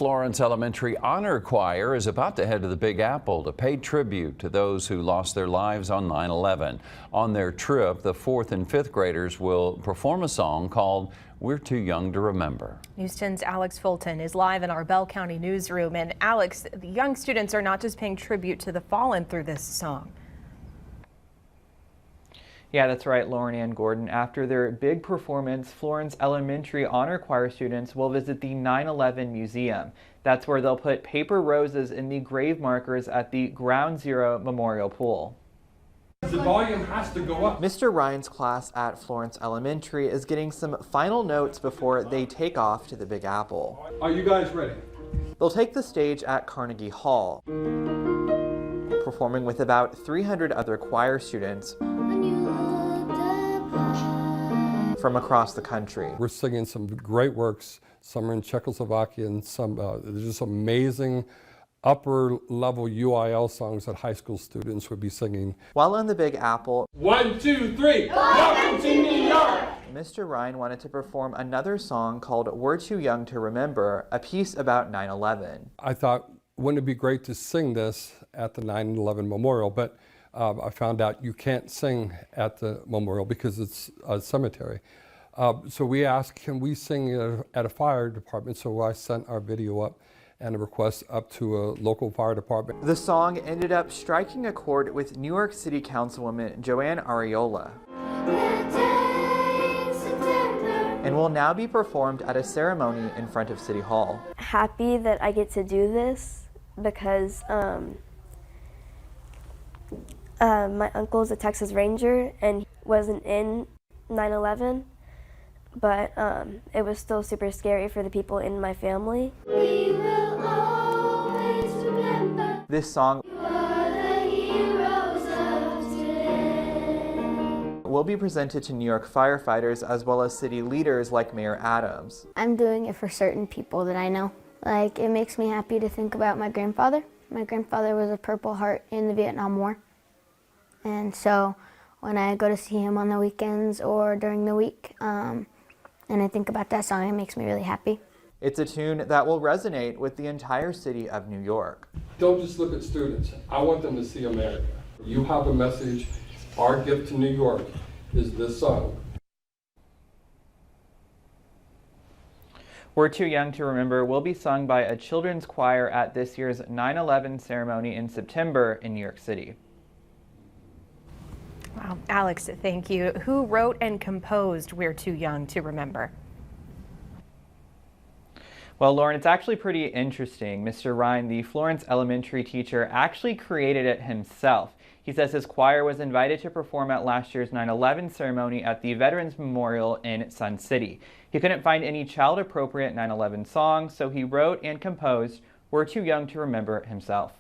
Florence Elementary Honor Choir is about to head to the Big Apple to pay tribute to those who lost their lives on 9/11. On their trip, the 4th and 5th graders will perform a song called "We're Too Young to Remember." News 10's Alex Fulton is live in our Bell County newsroom. And Alex, the young students are not just paying tribute to the fallen through this song. Yeah, that's right, Lauren and Gordon. After their big performance, Florence Elementary Honor Choir students will visit the 9/11 Museum. That's where they'll put paper roses in the grave markers at the Ground Zero Memorial Pool. The volume has to go up. Mr. Ryan's class at Florence Elementary is getting some final notes before they take off to the Big Apple. Are you guys ready? They'll take the stage at Carnegie Hall, performing with about 300 other choir students from across the country. We're singing some great works. Some are in Czechoslovakia and some there's just amazing upper level UIL songs that high school students would be singing. While on the Big Apple, 1, 2, 3, welcome to New York! Mr. Ryan wanted to perform another song called "We're Too Young to Remember," a piece about 9/11. I thought, wouldn't it be great to sing this at the 9/11 memorial, but I found out you can't sing at the memorial because it's a cemetery. So we asked, can we sing at a fire department? So I sent our video up and a request up to a local fire department. The song ended up striking a chord with New York City Councilwoman Joanne Ariola, and will now be performed at a ceremony in front of City Hall. Happy that I get to do this because my uncle's a Texas Ranger and he wasn't in 9/11, but it was still super scary for the people in my family. We will always remember. This song will be presented to New York firefighters as well as city leaders like Mayor Adams. I'm doing it for certain people that I know. Like, it makes me happy to think about my grandfather. My grandfather was a Purple Heart in the Vietnam War. And so when I go to see him on the weekends or during the week, and I think about that song, it makes me really happy. It's a tune that will resonate with the entire city of New York. Don't just look at students. I want them to see America. You have a message. Our gift to New York is this song. "We're Too Young to Remember" will be sung by a children's choir at this year's 9/11 ceremony in September in New York City. Wow, Alex, thank you. Who wrote and composed "We're Too Young to Remember"? Well, Lauren, it's actually pretty interesting. Mr. Ryan, the Florence Elementary teacher, actually created it himself. He says his choir was invited to perform at last year's 9/11 ceremony at the Veterans Memorial in Sun City. He couldn't find any child-appropriate 9/11 songs, so he wrote and composed "We're Too Young to Remember" himself.